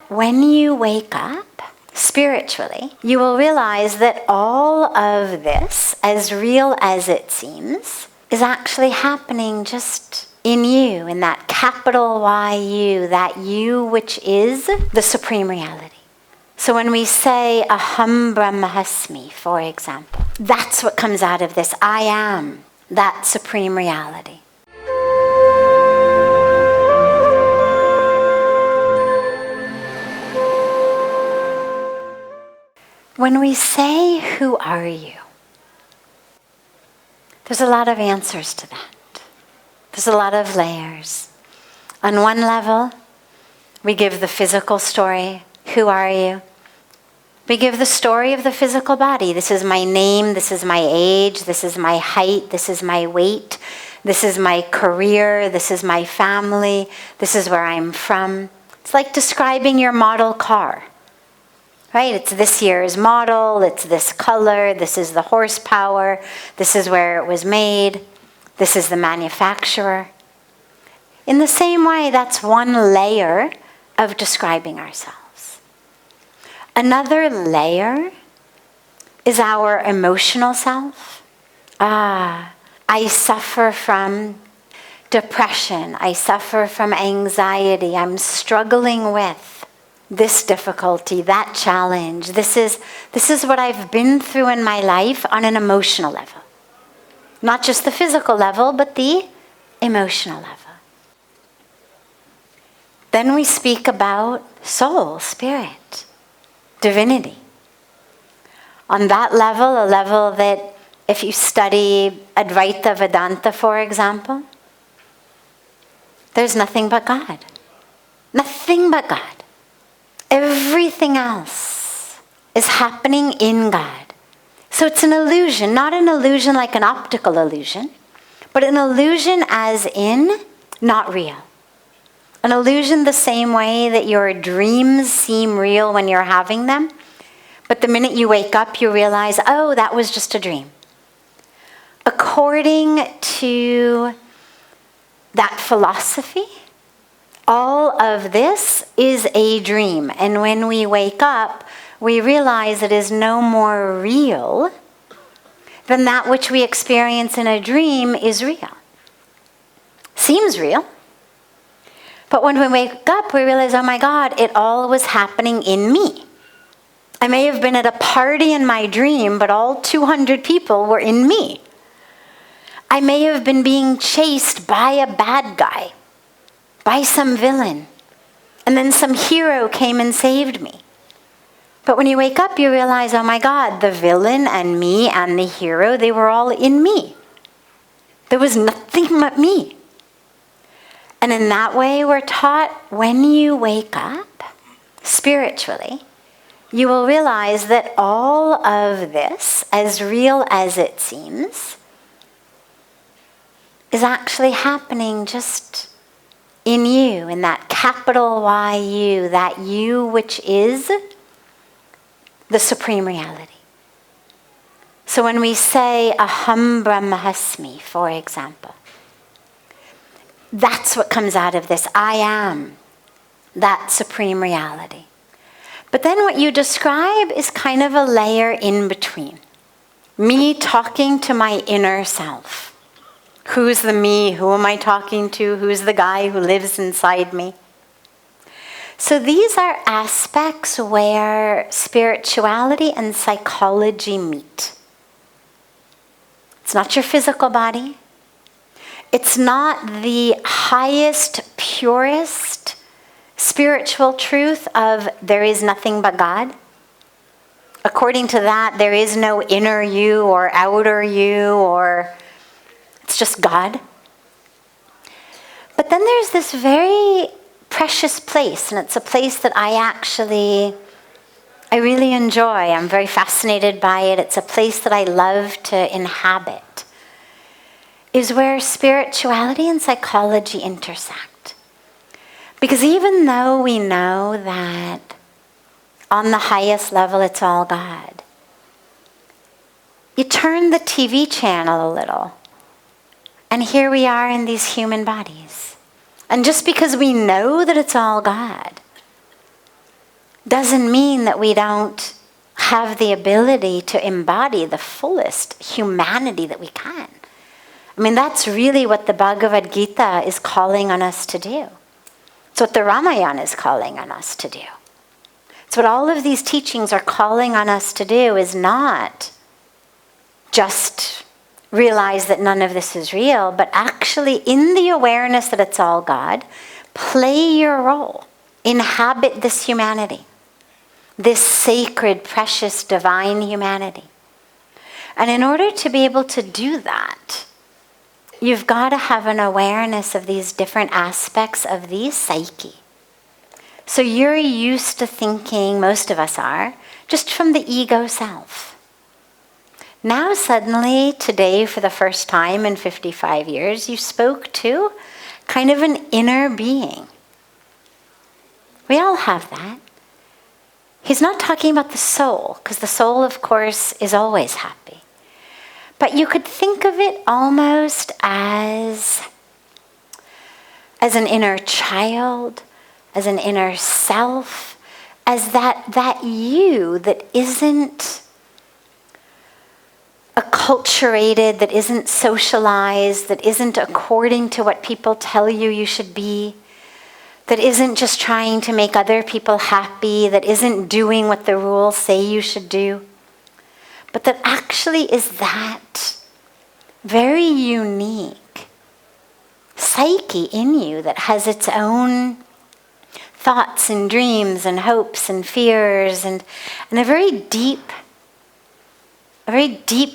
when you wake up, spiritually, you will realize that all of this, as real as it seems, is actually happening just in you, in that capital Y you, that you which is the supreme reality. So when we say aham brahmasmi, for example, that's what comes out of this. I am that supreme reality. When we say, who are you? There's a lot of answers to that. There's a lot of layers. On one level, we give the physical story. Who are you? We give the story of the physical body. This is my name, this is my age, this is my height, this is my weight, this is my career, this is my family, this is where I'm from. It's like describing your model car. Right? It's this year's model, it's this color, this is the horsepower, this is where it was made, this is the manufacturer. In the same way, that's one layer of describing ourselves. Another layer is our emotional self. I suffer from depression, I suffer from anxiety, I'm struggling with this difficulty, that challenge. This is what I've been through in my life on an emotional level. Not just the physical level, but the emotional level. Then we speak about soul, spirit, divinity. On that level, a level that if you study Advaita Vedanta, for example, there's nothing but God. Nothing but God. Everything else is happening in God. So it's an illusion, not an illusion like an optical illusion, but an illusion as in not real. An illusion the same way that your dreams seem real when you're having them, but the minute you wake up, you realize, oh, that was just a dream. According to that philosophy, all of this is a dream. And when we wake up, we realize it is no more real than that which we experience in a dream is real. Seems real. But when we wake up, we realize, oh my God, it all was happening in me. I may have been at a party in my dream, but all 200 people were in me. I may have been being chased by a bad guy, by some villain, and then some hero came and saved me. But when you wake up, you realize, oh my God, the villain and me and the hero, they were all in me. There was nothing but me. And in that way, we're taught when you wake up, spiritually, you will realize that all of this, as real as it seems, is actually happening just in you, in that capital Y you, that you which is the supreme reality. So when we say aham brahmasmi, for example, that's what comes out of this. I am that supreme reality. But then what you describe is kind of a layer in between. Me talking to my inner self. Who's the me? Who am I talking to? Who's the guy who lives inside me? So these are aspects where spirituality and psychology meet. It's not your physical body. It's not the highest, purest spiritual truth of there is nothing but God. According to that, there is no inner you or outer you, or it's just God. But then there's this very precious place, and it's a place that I really enjoy. I'm very fascinated by it. It's a place that I love to inhabit, is where spirituality and psychology intersect. Because even though we know that on the highest level it's all God, you turn the TV channel a little, and here we are in these human bodies. And just because we know that it's all God, doesn't mean that we don't have the ability to embody the fullest humanity that we can. I mean, that's really what the Bhagavad Gita is calling on us to do. It's what the Ramayana is calling on us to do. It's what all of these teachings are calling on us to do, is not just realize that none of this is real, but actually, in the awareness that it's all God, play your role. Inhabit this humanity, this sacred, precious, divine humanity. And in order to be able to do that, you've got to have an awareness of these different aspects of the psyche. So you're used to thinking, most of us are, just from the ego self. Now suddenly, today, for the first time in 55 years, you spoke to kind of an inner being. We all have that. He's not talking about the soul, because the soul, of course, is always happy. But you could think of it almost as an inner child, as an inner self, as that you that isn't acculturated, that isn't socialized, that isn't according to what people tell you you should be, that isn't just trying to make other people happy, that isn't doing what the rules say you should do, but that actually is that very unique psyche in you that has its own thoughts and dreams and hopes and fears and a very deep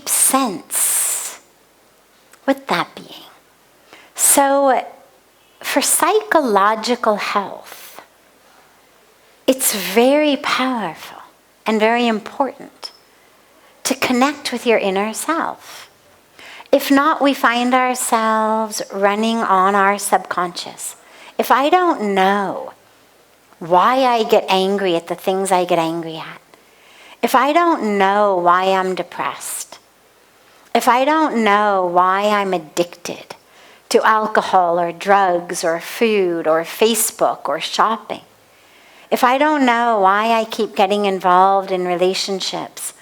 sense with that being. So for psychological health, it's very powerful and very important to connect with your inner self. If not, we find ourselves running on our subconscious. If I don't know why I get angry at the things I get angry at, if I don't know why I'm depressed, if I don't know why I'm addicted to alcohol or drugs or food or Facebook or shopping, if I don't know why I keep getting involved in relationships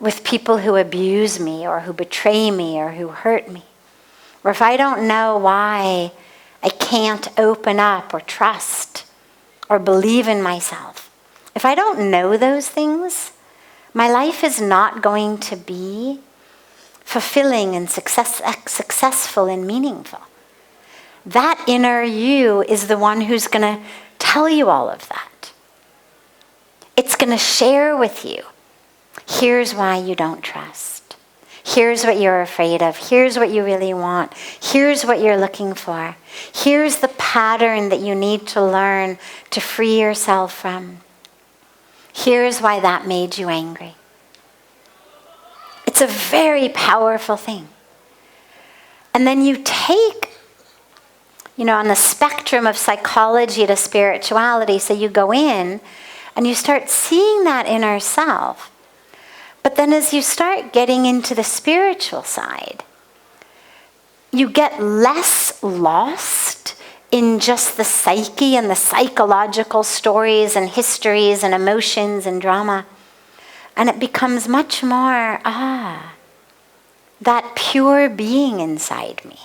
with people who abuse me or who betray me or who hurt me, or if I don't know why I can't open up or trust or believe in myself, if I don't know those things, my life is not going to be fulfilling and successful and meaningful. That inner you is the one who's going to tell you all of that. It's going to share with you, here's why you don't trust. Here's what you're afraid of. Here's what you really want. Here's what you're looking for. Here's the pattern that you need to learn to free yourself from. Here's why that made you angry. It's a very powerful thing. And then you take, on the spectrum of psychology to spirituality, so you go in and you start seeing that inner self. But then as you start getting into the spiritual side, you get less lost in just the psyche and the psychological stories and histories and emotions and drama. And it becomes much more, that pure being inside me.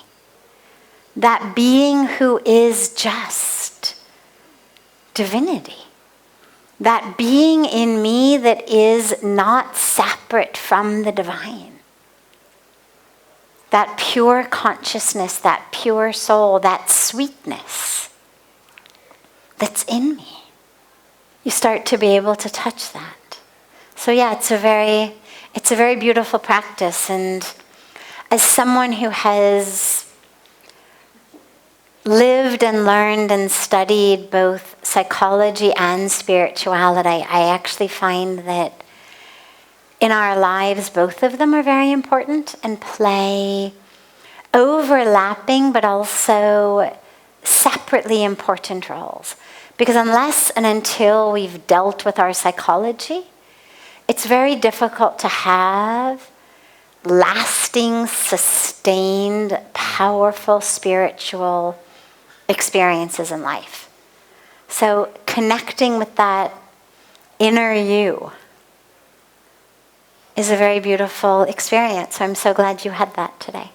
That being who is just divinity. That being in me that is not separate from the divine. That pure consciousness, that pure soul, that sweetness that's in me. You start to be able to touch that. So yeah, it's a very beautiful practice. And as someone who has lived and learned and studied both psychology and spirituality, I actually find that in our lives, both of them are very important and play overlapping but also separately important roles. Because unless and until we've dealt with our psychology, it's very difficult to have lasting, sustained, powerful spiritual experiences in life. So connecting with that inner you is a very beautiful experience. So I'm so glad you had that today.